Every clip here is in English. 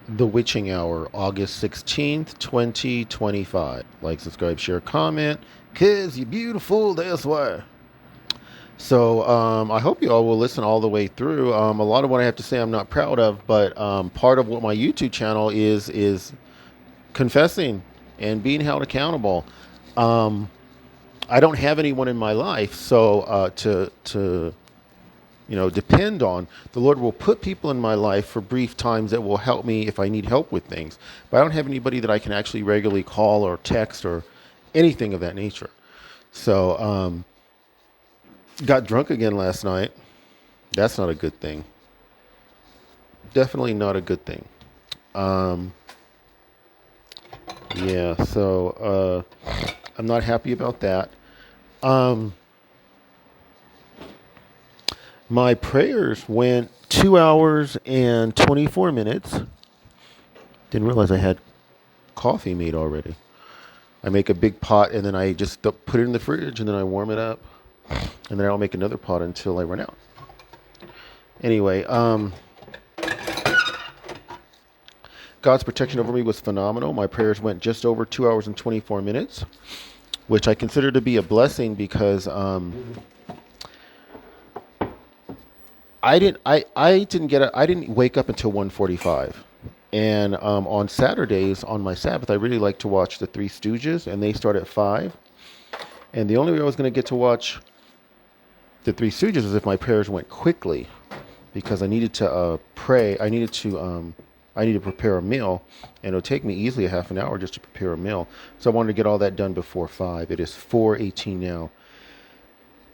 The Witching Hour, August 16th, 2025. Like, subscribe, share, comment. Cause you're beautiful, that's why. So I hope you all will listen all the way through. A lot of what I have to say I'm not proud of, but part of what my YouTube channel is confessing and being held accountable. Um, I don't have anyone in my life, so to depend on. The Lord will put people in my life for brief times that will help me if I need help with things. But I don't have anybody that I can actually regularly call or text or anything of that nature. So got drunk again last night. That's not a good thing. Definitely not a good thing. Um, yeah, so I'm not happy about that. Um, my prayers went 2 hours and 24 minutes. Didn't realize I had coffee made already. I make a big pot and then I just put it in the fridge and then I warm it up. And then I'll make another pot until I run out. Anyway, God's protection over me was phenomenal. My prayers went just over 2 hours and 24 minutes, which I consider to be a blessing because I didn't wake up until 1:45. And on Saturdays, on my Sabbath, I really like to watch the Three Stooges, and they start at 5. And the only way I was going to get to watch the Three Stooges is if my prayers went quickly, because I needed to pray. I needed to prepare a meal, and it'll take me easily a half an hour just to prepare a meal. So I wanted to get all that done before 5. It is 4:18 now.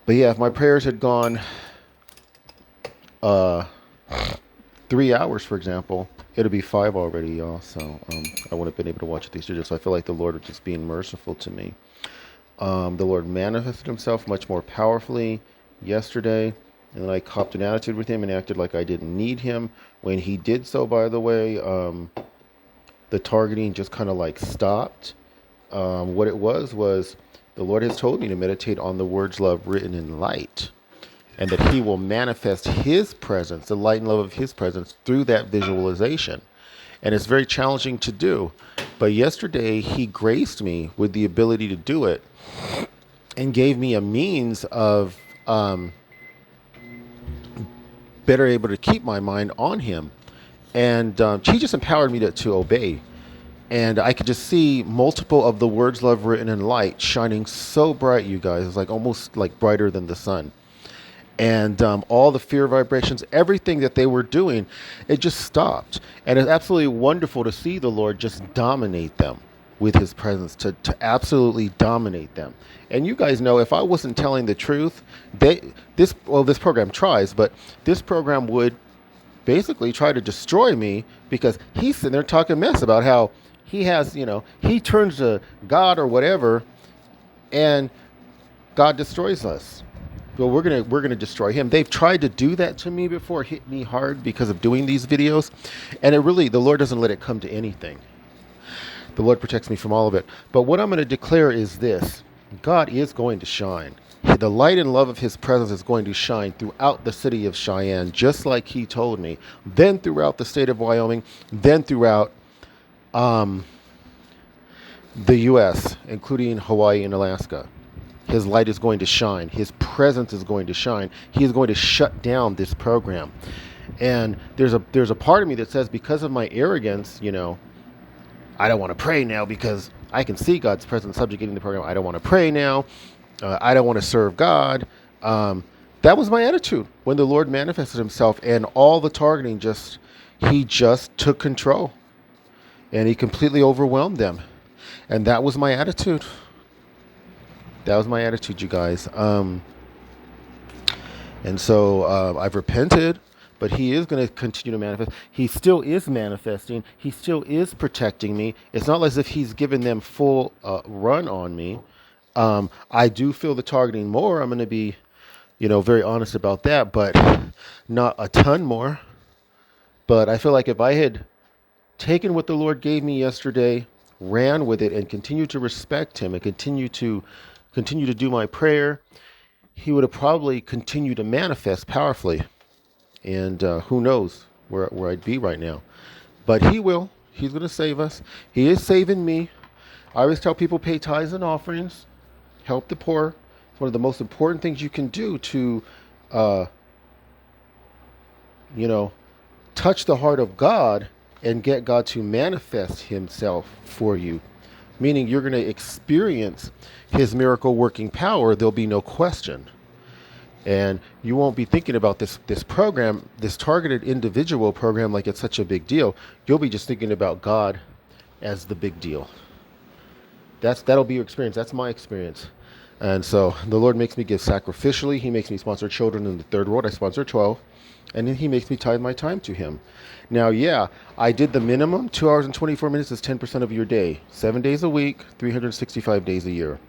But yeah, if my prayers had gone 3 hours, for example, it'll be 5 already, y'all. So I wouldn't have been able to watch these videos. So I feel like the Lord was just being merciful to me. The Lord manifested himself much more powerfully yesterday. And then I copped an attitude with him and acted like I didn't need him. When he did so, by the way, the targeting just kind of like stopped. What it was the Lord has told me to meditate on the words love written in light, and that he will manifest his presence, the light and love of his presence, through that visualization. And it's very challenging to do. But yesterday, he graced me with the ability to do it and gave me a means of better able to keep my mind on him. And he just empowered me to obey. And I could just see multiple of the words love written in light shining so bright, you guys. It's like almost like brighter than the sun. And all the fear vibrations, everything that they were doing, it just stopped. And it's absolutely wonderful to see the Lord just dominate them with his presence, to absolutely dominate them. And you guys know, if I wasn't telling the truth, this program tries, but this program would basically try to destroy me, because he's sitting there talking mess about how he has, he turns to God or whatever, and God destroys us. Well, we're gonna destroy him. They've tried to do that to me before, hit me hard because of doing these videos, and the Lord doesn't let it come to anything. The Lord protects me from all of it. But what I'm going to declare is this: God is going to shine. The light and love of his presence is going to shine throughout the city of Cheyenne, just like he told me. Then throughout the state of Wyoming, then throughout the U.S., including Hawaii and Alaska. His light is going to shine. His presence is going to shine. He is going to shut down this program. And there's a part of me that says, because of my arrogance, I don't want to pray now because I can see God's presence subjugating the program. I don't want to pray now. I don't want to serve God. That was my attitude when the Lord manifested himself, and all the targeting he just took control, and he completely overwhelmed them. And that was my attitude. That was my attitude, you guys. And so I've repented, but he is going to continue to manifest. He still is manifesting. He still is protecting me. It's not as if he's given them full run on me. I do feel the targeting more. I'm going to be, very honest about that, but not a ton more. But I feel like if I had taken what the Lord gave me yesterday, ran with it, and continued to respect him, and continue to do my prayer, he would have probably continued to manifest powerfully. And who knows where I'd be right now. But he will. He's going to save us. He is saving me. I always tell people pay tithes and offerings, help the poor. It's one of the most important things you can do to, uh, you know, touch the heart of God and get God to manifest himself for you. Meaning you're going to experience his miracle working power. There'll be no question. And you won't be thinking about this program, this targeted individual program, like it's such a big deal. You'll be just thinking about God as the big deal. That'll be your experience. That's my experience. And so the Lord makes me give sacrificially. He makes me sponsor children in the third world. I sponsor 12. And then he makes me tithe my time to him. Now, yeah, I did the minimum. 2 hours and 24 minutes is 10% of your day. 7 days a week, 365 days a year.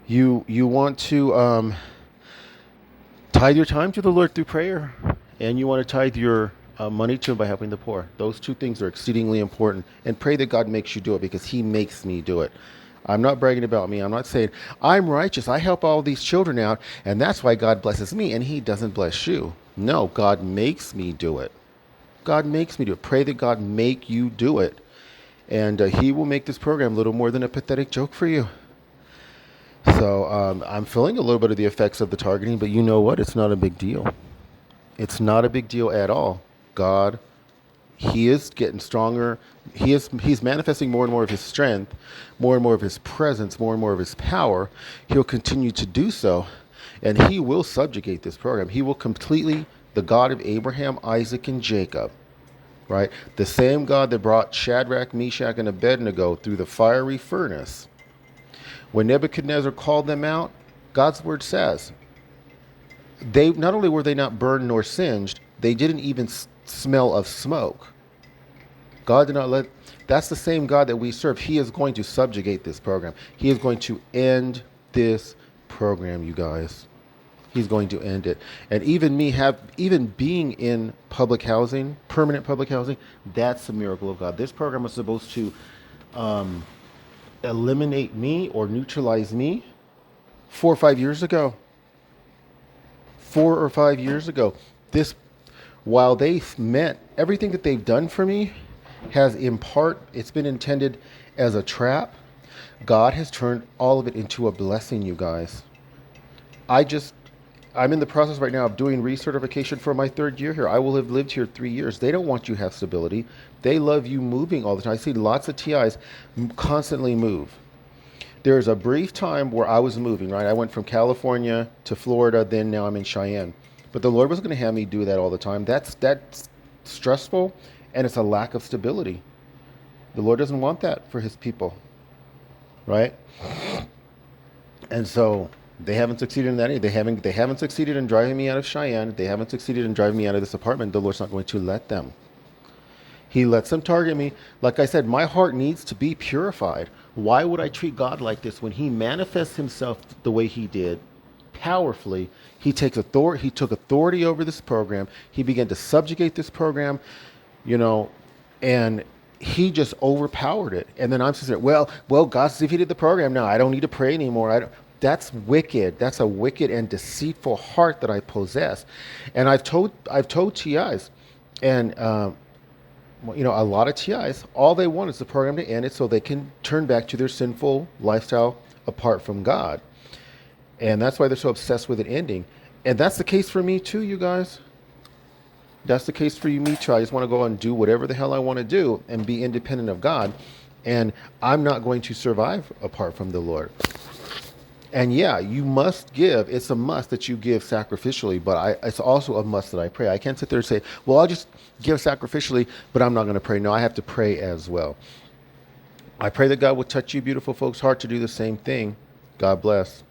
You want to tithe your time to the Lord through prayer. And you want to tithe your money to him by helping the poor. Those two things are exceedingly important. And pray that God makes you do it, because he makes me do it. I'm not bragging about me. I'm not saying I'm righteous. I help all these children out, and that's why God blesses me, and he doesn't bless you. No, God makes me do it. God makes me do it. Pray that God make you do it. And he will make this program a little more than a pathetic joke for you. So I'm feeling a little bit of the effects of the targeting, but you know what? It's not a big deal. It's not a big deal at all. God, he is getting stronger. He's manifesting more and more of his strength, more and more of his presence, more and more of his power. He'll continue to do so, and he will subjugate this program. He will completely, the God of Abraham, Isaac, and Jacob, right? The same God that brought Shadrach, Meshach, and Abednego through the fiery furnace. When Nebuchadnezzar called them out, God's word says, they not only were they not burned nor singed, they didn't even smell of smoke. God did not let. That's the same God that we serve. He is going to subjugate this program. He is going to end this program, you guys. He's going to end it. And even being in public housing, permanent public housing, that's a miracle of God. This program was supposed to eliminate me or neutralize me 4 or 5 years ago. 4 or 5 years ago. While they've meant everything that they've done for me has in part, it's been intended as a trap. God has turned all of it into a blessing, you guys. I'm in the process right now of doing recertification for my 3rd year here. I will have lived here 3 years. They don't want you to have stability. They love you moving all the time. I see lots of TIs constantly move. There's a brief time where I was moving, right? I went from California to Florida, then now I'm in Cheyenne. But the Lord was going to have me do that all the time. That's stressful, and it's a lack of stability. The Lord doesn't want that for his people, right? And so they haven't succeeded in that. They haven't succeeded in driving me out of Cheyenne. They haven't succeeded in driving me out of this apartment. The Lord's not going to let them. He lets them target me. Like I said, my heart needs to be purified. Why would I treat God like this when he manifests himself the way he did? Powerfully, he took authority over this program. He began to subjugate this program, and he just overpowered it. And then I'm saying, well, God's defeated the program now. I don't need to pray anymore. That's wicked. That's a wicked and deceitful heart that I possess. And I've told TIs, and a lot of TIs, all they want is the program to end it so they can turn back to their sinful lifestyle apart from God. And that's why they're so obsessed with it ending. And that's the case for me too, you guys. That's the case for me too. I just want to go and do whatever the hell I want to do and be independent of God. And I'm not going to survive apart from the Lord. And yeah, you must give. It's a must that you give sacrificially, but it's also a must that I pray. I can't sit there and say, well, I'll just give sacrificially, but I'm not going to pray. No, I have to pray as well. I pray that God will touch you, beautiful folks' heart, to do the same thing. God bless.